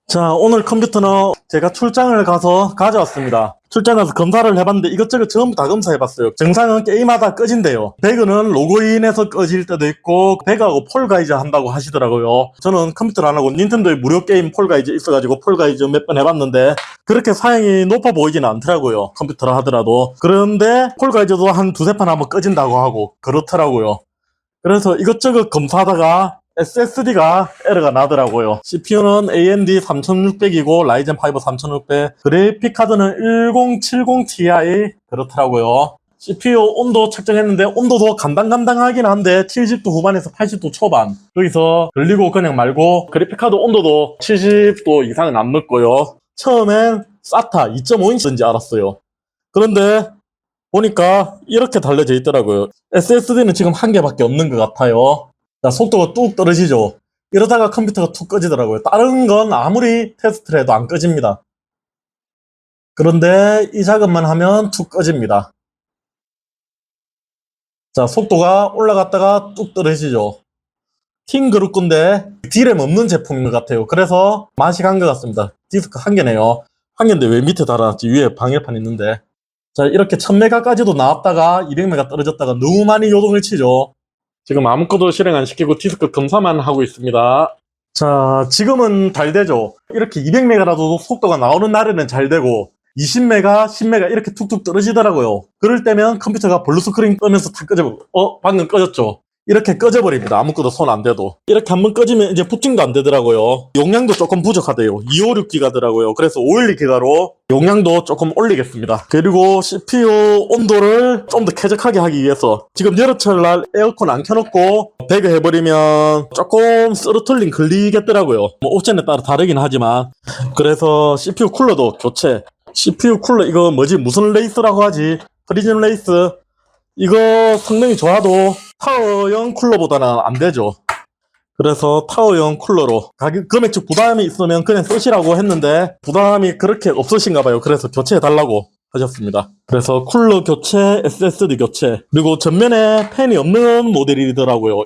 자, 오늘 컴퓨터는 제가 출장을 가서 가져왔습니다. 출장 가서 검사를 해봤는데 이것저것 전부 다 검사해봤어요. 정상은 게임하다 꺼진대요. 배그는 로그인해서 꺼질 때도 있고 배그하고 폴가이즈 한다고 하시더라고요. 저는 컴퓨터를 안 하고 닌텐도의 무료 게임 폴가이즈 있어가지고 폴가이즈 몇 번 해봤는데 그렇게 사양이 높아 보이지는 않더라고요. 컴퓨터를 하더라도. 그런데 폴가이즈도 한 두세 판 하면 꺼진다고 하고 그렇더라고요. 그래서 이것저것 검사하다가 SSD가 에러가 나더라고요. CPU는 AMD 3600이고 라이젠 5 3600, 그래픽 카드는 1070 Ti 그렇더라고요. CPU 온도 측정했는데 온도도 간당간당하긴 한데 70도 후반에서 80도 초반. 여기서 걸리고 그냥 말고 그래픽 카드 온도도 70도 이상은 안 넣고요. 처음엔 SATA 2.5인치인지 알았어요. 그런데 보니까 이렇게 달려져 있더라고요. SSD는 지금 한 개밖에 없는 것 같아요. 자, 속도가 뚝 떨어지죠. 이러다가 컴퓨터가 툭 꺼지더라고요. 다른 건 아무리 테스트를 해도 안 꺼집니다. 그런데 이 작업만 하면 툭 꺼집니다. 자, 속도가 올라갔다가 뚝 떨어지죠. 킹그룹 건데 D램 없는 제품인 것 같아요. 그래서 맛이 간 것 같습니다. 디스크 한 개네요. 한 개인데 왜 밑에 달아놨지? 위에 방열판 있는데. 자, 이렇게 1000메가까지도 나왔다가 200메가 떨어졌다가 너무 많이 요동을 치죠. 지금 아무것도 실행 안 시키고 디스크 검사만 하고 있습니다. 자, 지금은 잘 되죠. 이렇게 200메가라도 속도가 나오는 날에는 잘 되고 20메가, 10메가 이렇게 툭툭 떨어지더라고요. 그럴 때면 컴퓨터가 블루 스크린 뜨면서 다 꺼져. 방금 꺼졌죠. 이렇게 꺼져버립니다. 아무것도 손 안 대도. 이렇게 한번 꺼지면 이제 부팅도 안 되더라고요. 용량도 조금 부족하대요. 256기가더라고요. 그래서 512기가로 용량도 조금 올리겠습니다. 그리고 CPU 온도를 좀 더 쾌적하게 하기 위해서 지금 여름철 날 에어컨 안 켜놓고 배그 해버리면 조금 스로틀링 걸리겠더라고요. 뭐 옵션에 따라 다르긴 하지만. 그래서 CPU 쿨러도 교체. CPU 쿨러 이거 뭐지? 무슨 레이스라고 하지? 프리즘 레이스. 이거 성능이 좋아도 타워형 쿨러보다는 안 되죠. 그래서 타워형 쿨러로 금액적 부담이 있으면 그냥 쓰시라고 했는데 부담이 그렇게 없으신가 봐요. 그래서 교체해 달라고 하셨습니다. 그래서 쿨러 교체, SSD 교체, 그리고 전면에 팬이 없는 모델이더라고요.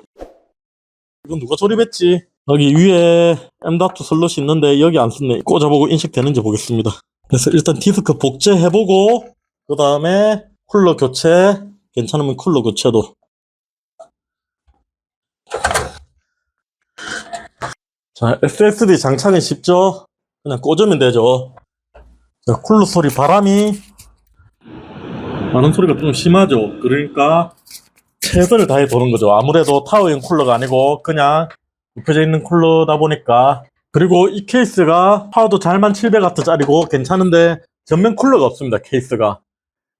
이건 누가 조립했지? 여기 위에 M.2 슬롯이 있는데 여기 안 썼네. 꽂아보고 인식되는지 보겠습니다. 그래서 일단 디스크 복제해보고 그 다음에 쿨러 교체, 괜찮으면 쿨러 교체도. 자, SSD 장착은 쉽죠? 그냥 꽂으면 되죠. 자, 쿨러 소리, 바람이 나는 소리가 좀 심하죠. 그러니까 최선을 다해 보는 거죠. 아무래도 타워형 쿨러가 아니고 그냥 눕혀져 있는 쿨러다 보니까. 그리고 이 케이스가 파워도 잘만 700W짜리고 괜찮은데 전면 쿨러가 없습니다. 케이스가.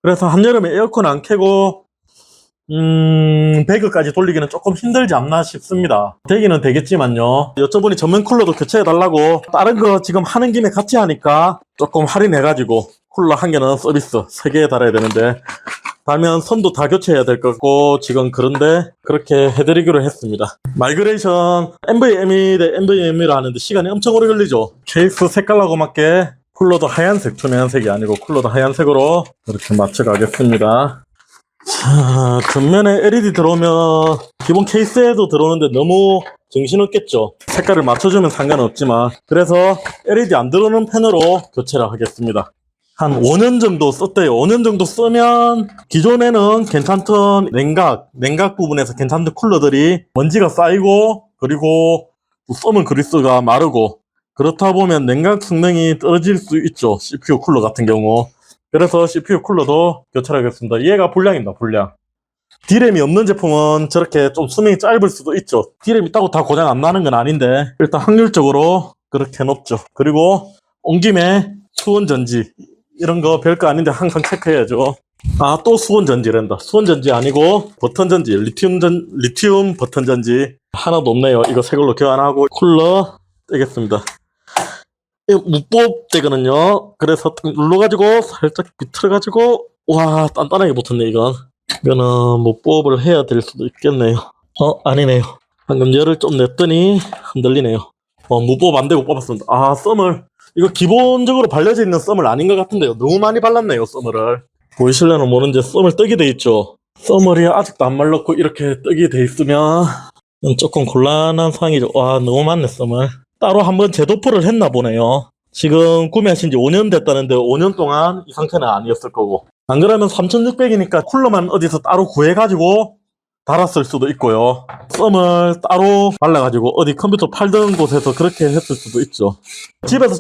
그래서 한여름에 에어컨 안 켜고 배그까지 돌리기는 조금 힘들지 않나 싶습니다. 되기는 되겠지만요. 여쭤보니 전면 쿨러도 교체해달라고. 다른 거 지금 하는 김에 같이 하니까 조금 할인해가지고 쿨러 한 개는 서비스 3개 달아야 되는데 달면 선도 다 교체해야 될 거고 지금 그런데 그렇게 해드리기로 했습니다. 마이그레이션 NVMe 대 NVMe로 하는데 시간이 엄청 오래 걸리죠. 케이스 색깔하고 맞게 쿨러도 하얀색, 투명색이 아니고 쿨러도 하얀색으로 이렇게 맞춰가겠습니다. 자, 전면에 LED 들어오면 기본 케이스에도 들어오는데 너무 정신없겠죠. 색깔을 맞춰주면 상관없지만 그래서 LED 안 들어오는 펜으로 교체를 하겠습니다. 한 5년 정도 썼대요. 5년 정도 쓰면 기존에는 괜찮던 냉각 부분에서 괜찮던 쿨러들이 먼지가 쌓이고 그리고 썸은 그리스가 마르고 그렇다 보면 냉각 성능이 떨어질 수 있죠. CPU 쿨러 같은 경우. 그래서 CPU 쿨러도 교체하겠습니다. 얘가 불량입니다. 불량. D램이 없는 제품은 저렇게 좀 수명이 짧을 수도 있죠. D램 있다고 다 고장 안 나는 건 아닌데 일단 확률적으로 그렇게 높죠. 그리고 온 김에 수온전지 이런 거 별거 아닌데 항상 체크해야죠. 아, 또 수온전지란다. 수온전지 아니고 버튼전지, 리튬 버튼전지 하나도 없네요. 이거 새 걸로 교환하고 쿨러 떼겠습니다. 무법 되거든요. 그래서 딱 눌러가지고 살짝 비틀어가지고 와, 단단하게 붙었네. 이거는 무법을 해야 될 수도 있겠네요. 아니네요. 방금 열을 좀 냈더니 흔들리네요. 무법 안 되고 뽑았습니다. 아, 썸을 이거 기본적으로 발려져 있는 썸을 아닌 것 같은데요. 너무 많이 발랐네요. 썸을 보이실려나 모르는데 썸을 뜨게 돼 있죠. 썸을이 아직도 안 말랐고 이렇게 뜨게 돼 있으면 조금 곤란한 상황이죠. 와, 너무 많네 썸을. 따로 한번 재도포를 했나 보네요. 지금 구매하신 지 5년 됐다는데 5년 동안 이 상태는 아니었을 거고. 안 그러면 3,600이니까 쿨러만 어디서 따로 구해가지고 달았을 수도 있고요. 썸을 따로 발라가지고 어디 컴퓨터 팔던 곳에서 그렇게 했을 수도 있죠. 집에서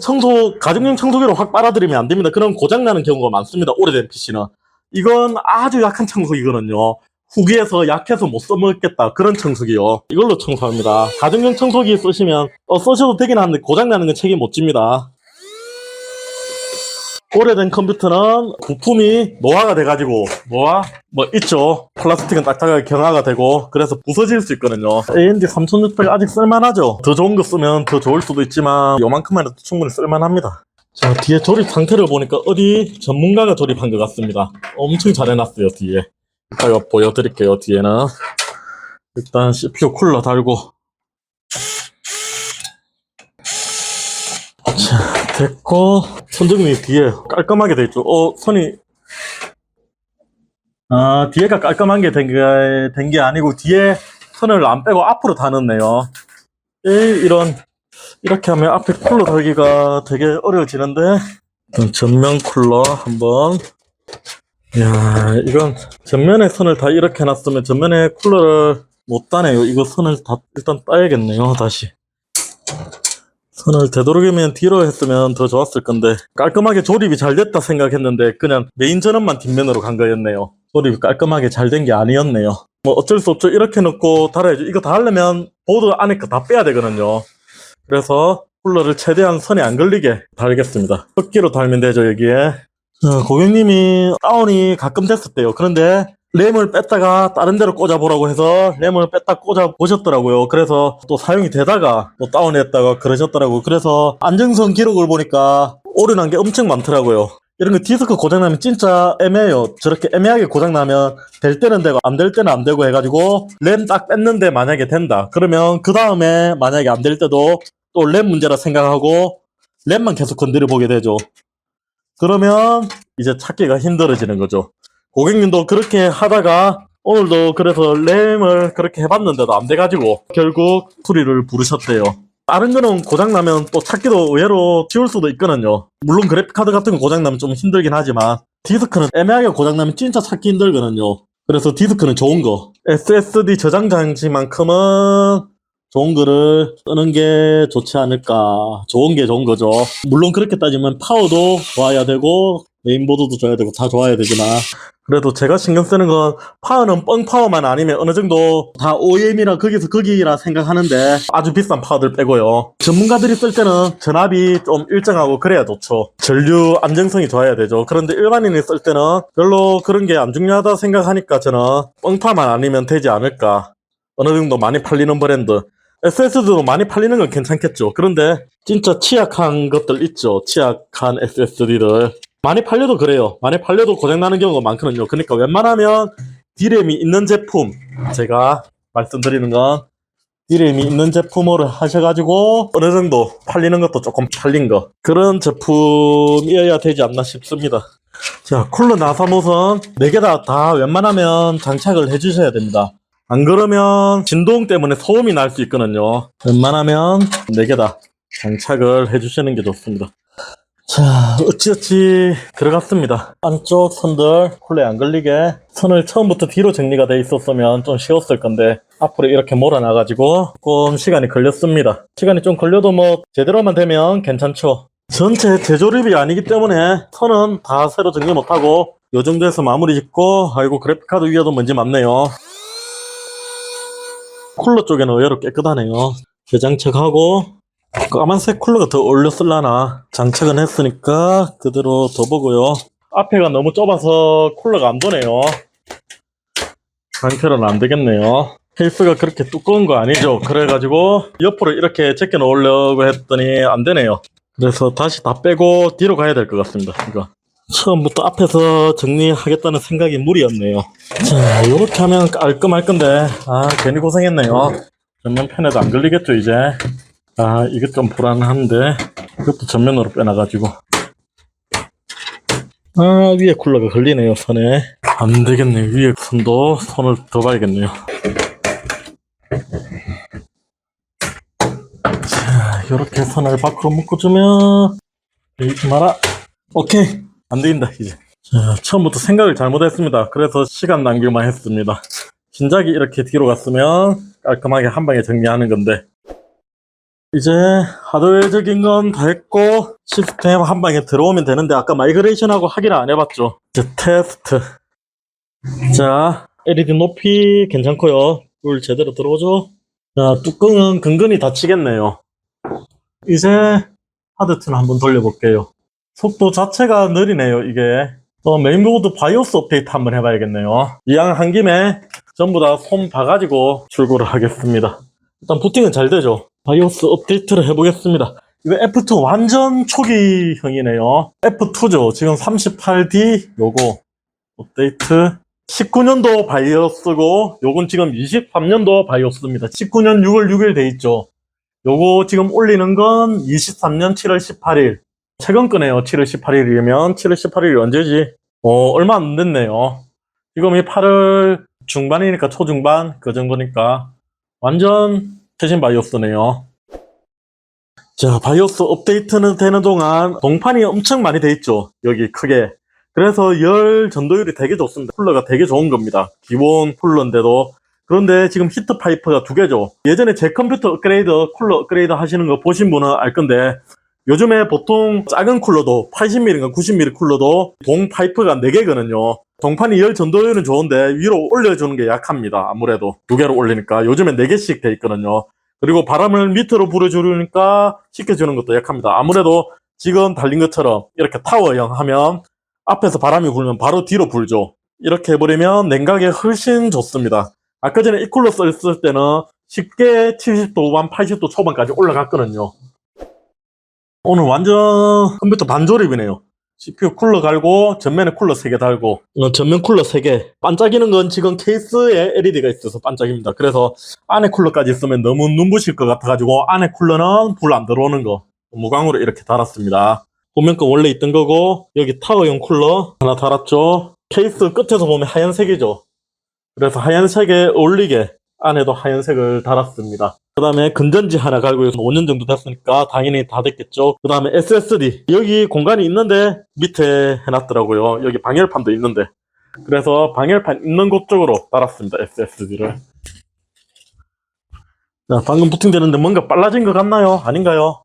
가정용 청소기로 확 빨아들이면 안 됩니다. 그런 고장나는 경우가 많습니다. 오래된 PC는. 이건 아주 약한 청소기거든요. 후기에서 약해서 못 써먹겠다 그런 청소기요. 이걸로 청소합니다. 가정용 청소기 쓰시면 쓰셔도 되긴 하는데 고장나는 건 책임 못 집니다. 오래된 컴퓨터는 부품이 노화가 돼가지고 있죠. 플라스틱은 딱딱하게 경화가 되고 그래서 부서질 수 있거든요. AMD 3600 아직 쓸만하죠. 더 좋은 거 쓰면 더 좋을 수도 있지만 요만큼만 해도 충분히 쓸만합니다. 자, 뒤에 조립 상태를 보니까 어디 전문가가 조립한 것 같습니다. 엄청 잘 해놨어요. 뒤에 이따가 보여드릴게요. 뒤에는 일단 CPU 쿨러 달고, 자, 됐고 선정리 뒤에 깔끔하게 돼 있죠. 선이 뒤에가 깔끔한 게 된 게 아니고 뒤에 선을 안 빼고 앞으로 다 넣네요. 이렇게 하면 앞에 쿨러 달기가 되게 어려워지는데 전면 쿨러 한번. 이야, 이건 전면에 선을 다 이렇게 놨으면 전면에 쿨러를 못 따네요. 이거 선을 다 일단 따야겠네요. 다시 선을 되도록이면 뒤로 했으면 더 좋았을 건데 깔끔하게 조립이 잘 됐다 생각했는데 그냥 메인 전원만 뒷면으로 간 거였네요. 조립이 깔끔하게 잘 된 게 아니었네요. 뭐 어쩔 수 없죠. 이렇게 넣고 달아야죠. 이거 다 하려면 보드 안에 거 다 빼야 되거든요. 그래서 쿨러를 최대한 선에 안 걸리게 달겠습니다. 흡기로 달면 되죠. 여기에 고객님이 다운이 가끔 됐었대요. 그런데 램을 뺐다가 다른 데로 꽂아보라고 해서 램을 뺐다 꽂아보셨더라고요. 그래서 또 사용이 되다가 또 다운했다가 그러셨더라고요. 그래서 안정성 기록을 보니까 오류난 게 엄청 많더라고요. 이런 거 디스크 고장나면 진짜 애매해요. 저렇게 애매하게 고장나면 될 때는 되고 안 될 때는 안 되고 해가지고 램 딱 뺐는데 만약에 된다. 그러면 그 다음에 만약에 안 될 때도 또 램 문제라 생각하고 램만 계속 건드려 보게 되죠. 그러면 이제 찾기가 힘들어지는 거죠. 고객님도 그렇게 하다가 오늘도 그래서 램을 그렇게 해봤는데도 안 돼가지고 결국 수리를 부르셨대요. 다른 거는 고장나면 또 찾기도 의외로 쉬울 수도 있거든요. 물론 그래픽카드 같은 거 고장나면 좀 힘들긴 하지만 디스크는 애매하게 고장나면 진짜 찾기 힘들거든요. 그래서 디스크는 좋은 거, SSD 저장 장치만큼은 좋은 거를 쓰는 게 좋지 않을까. 좋은 게 좋은 거죠. 물론 그렇게 따지면 파워도 좋아야 되고 메인보드도 좋아야 되고 다 좋아야 되지만 그래도 제가 신경 쓰는 건 파워는 뻥 파워만 아니면 어느 정도 다 OEM이라 거기서 거기라 생각하는데 아주 비싼 파워들 빼고요. 전문가들이 쓸 때는 전압이 좀 일정하고 그래야 좋죠. 전류 안정성이 좋아야 되죠. 그런데 일반인이 쓸 때는 별로 그런 게 안 중요하다 생각하니까 저는 뻥 파워만 아니면 되지 않을까. 어느 정도 많이 팔리는 브랜드. SSD도 많이 팔리는 건 괜찮겠죠. 그런데 진짜 취약한 것들 있죠. 취약한 SSD들. 많이 팔려도 그래요. 많이 팔려도 고장나는 경우가 많거든요. 그러니까 웬만하면 D램이 있는 제품, 제가 말씀드리는 건 D램이 있는 제품으로 하셔가지고 어느 정도 팔리는 것도 조금 팔린 거, 그런 제품이어야 되지 않나 싶습니다. 자, 쿨러 나사못은 4개 다 웬만하면 장착을 해주셔야 됩니다. 안 그러면 진동 때문에 소음이 날 수 있거든요. 웬만하면 4개 다 장착을 해주시는 게 좋습니다. 자, 어찌어찌 들어갔습니다. 안쪽 선들 쿨러에 안 걸리게 선을 처음부터 뒤로 정리가 돼 있었으면 좀 쉬웠을 건데 앞으로 이렇게 몰아놔가지고 조금 시간이 걸렸습니다. 시간이 좀 걸려도 뭐 제대로만 되면 괜찮죠. 전체 재조립이 아니기 때문에 선은 다 새로 정리 못하고 요 정도에서 마무리 짓고, 아이고 그래픽카드 위에도 먼지 많네요. 쿨러 쪽에는 의외로 깨끗하네요. 재장착하고 까만색 쿨러가 더 어울려 쓸라나 장착은 했으니까 그대로 더 보고요. 앞에가 너무 좁아서 쿨러가 안 도네요. 장착은 안 되겠네요. 케이스가 그렇게 두꺼운 거 아니죠. 그래가지고 옆으로 이렇게 제껴 놓으려고 했더니 안 되네요. 그래서 다시 다 빼고 뒤로 가야 될 것 같습니다. 이거 처음부터 앞에서 정리하겠다는 생각이 무리였네요. 자, 이렇게 하면 깔끔할 건데 괜히 고생했네요. 전면편에도 안 걸리겠죠 이제. 이게 좀 불안한데 이것도 전면으로 빼놔가지고 위에 쿨러가 걸리네요. 선에 안 되겠네요. 위에 선도 손을 더 봐야겠네요. 자, 자, 이렇게 선을 밖으로 묶어주면 이러지 마라. 오케이, 안 되긴다 이제. 자, 처음부터 생각을 잘못했습니다. 그래서 시간 낭비만 했습니다. 진작에 이렇게 뒤로 갔으면 깔끔하게 한 방에 정리하는 건데, 이제 하드웨어적인 건 다 했고 시스템 한 방에 들어오면 되는데, 아까 마이그레이션하고 확인을 안 해봤죠. 이제 테스트. 자, LED 높이 괜찮고요. 물 제대로 들어오죠. 자, 뚜껑은 근근히 닫히겠네요. 이제 하드튼을 한번 돌려볼게요. 속도 자체가 느리네요, 이게. 메인보드 바이오스 업데이트 한번 해봐야겠네요. 이왕 한 김에 전부 다 손 봐가지고 출고를 하겠습니다. 일단 부팅은 잘 되죠. 바이오스 업데이트를 해보겠습니다. 이거 F2 완전 초기형이네요. F2죠. 지금 38D 요거 업데이트. 19년도 바이오스고 요건 지금 23년도 바이오스입니다. 19년 6월 6일 돼 있죠. 요거 지금 올리는 건 23년 7월 18일. 최근 거네요. 7월 18일이면 7월 18일이 언제지? 얼마 안 됐네요. 지금이 8월 중반이니까 초중반 그 정도니까 완전 최신 바이오스네요. 자, 바이오스 업데이트는 되는 동안 동판이 엄청 많이 돼 있죠. 여기 크게. 그래서 열 전도율이 되게 좋습니다. 쿨러가 되게 좋은 겁니다. 기본 쿨러인데도. 그런데 지금 히트 파이프가 두 개죠. 예전에 제 컴퓨터 업그레이드, 쿨러 업그레이드 하시는 거 보신 분은 알 건데, 요즘에 보통 작은 쿨러도 80mm인가 90mm 쿨러도 동 파이프가 4개거든요. 동판이 열 전도율은 좋은데 위로 올려주는 게 약합니다. 아무래도 두 개로 올리니까. 요즘에 4개씩 돼 있거든요. 그리고 바람을 밑으로 불어주니까 식혀주는 것도 약합니다. 아무래도 지금 달린 것처럼 이렇게 타워형 하면 앞에서 바람이 불면 바로 뒤로 불죠. 이렇게 해버리면 냉각에 훨씬 좋습니다. 아까 전에 이 쿨러 썼을 때는 쉽게 70도 후반, 80도 초반까지 올라갔거든요. 오늘 완전 컴퓨터 반조립이네요. CPU 쿨러 갈고 전면에 쿨러 3개 달고, 전면 쿨러 3개. 반짝이는 건 지금 케이스에 LED가 있어서 반짝입니다. 그래서 안에 쿨러까지 있으면 너무 눈부실 것 같아가지고 안에 쿨러는 불 안 들어오는 거 무광으로 이렇게 달았습니다. 보면 거 원래 있던 거고, 여기 타워용 쿨러 하나 달았죠. 케이스 끝에서 보면 하얀색이죠. 그래서 하얀색에 어울리게 안에도 하얀색을 달았습니다. 그 다음에 건전지 하나 갈고 5년 정도 됐으니까 당연히 다 됐겠죠. 그 다음에 SSD. 여기 공간이 있는데 밑에 해놨더라고요. 여기 방열판도 있는데. 그래서 방열판 있는 곳 쪽으로 달았습니다. SSD를. 자, 방금 부팅되는데 뭔가 빨라진 것 같나요? 아닌가요?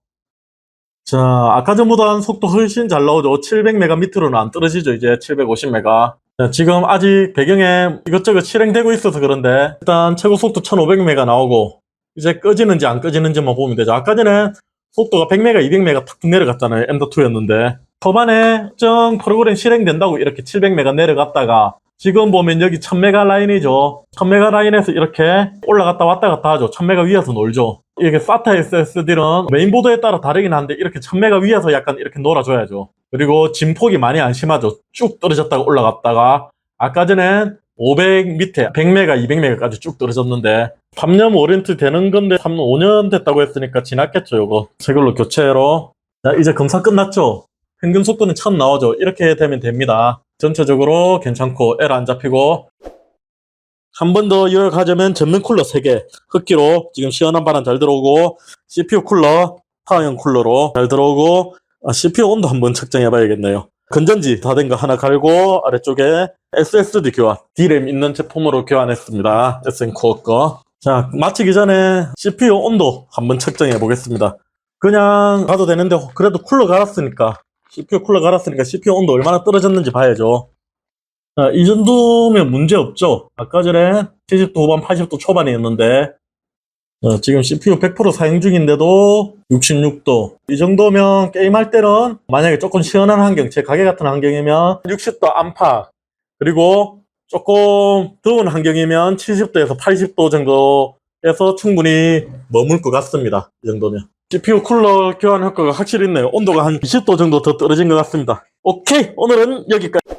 자, 아까 전보다는 속도 훨씬 잘 나오죠. 700메가 밑으로는 안 떨어지죠. 이제 750메가. 자, 지금 아직 배경에 이것저것 실행되고 있어서 그런데 일단 최고 속도 1500메가 나오고, 이제 꺼지는지 안 꺼지는지만 보면 되죠. 아까 전에 속도가 100메가, 200메가 탁 내려갔잖아요. M.2였는데 초반에 특정 프로그램 실행된다고 이렇게 700메가 내려갔다가 지금 보면 여기 1000메가 라인이죠. 1000메가 라인에서 이렇게 올라갔다 왔다 갔다 하죠. 1000메가 위에서 놀죠. 이게 SATA SSD는 메인보드에 따라 다르긴 한데 이렇게 1000메가 위에서 약간 이렇게 놀아줘야죠. 그리고 진폭이 많이 안 심하죠. 쭉 떨어졌다가 올라갔다가, 아까 전엔 500 밑에 100메가, 200메가까지 쭉 떨어졌는데 3년 워런티 되는 건데 5년 됐다고 했으니까 지났겠죠. 요거 새 걸로 교체로. 자, 이제 검사 끝났죠. 평균 속도는 1000 나오죠. 이렇게 되면 됩니다. 전체적으로 괜찮고 에러 안 잡히고. 한 번 더 이어가자면 전면 쿨러 3개 흡기로 지금 시원한 바람 잘 들어오고, CPU 쿨러 타워형 쿨러로 잘 들어오고, CPU 온도 한번 측정해 봐야겠네요. 건전지 다 된 거 하나 갈고 아래쪽에 SSD 교환, D램 있는 제품으로 교환했습니다. SN코어 거. 자, 마치기 전에 CPU 온도 한번 측정해 보겠습니다. 그냥 가도 되는데 그래도 쿨러 갈았으니까, CPU 쿨러 갈았으니까 CPU 온도 얼마나 떨어졌는지 봐야죠. 자, 이 정도면 문제 없죠. 아까 전에 70도 후반 80도 초반이었는데 지금 CPU 100% 사용 중인데도 66도. 이 정도면 게임할 때는 만약에 조금 시원한 환경, 제 가게 같은 환경이면 60도 안팎, 그리고 조금 더운 환경이면 70도에서 80도 정도에서 충분히 머물 것 같습니다. 이 정도면. CPU 쿨러 교환 효과가 확실히 있네요. 온도가 한 20도 정도 더 떨어진 것 같습니다. 오케이! 오늘은 여기까지.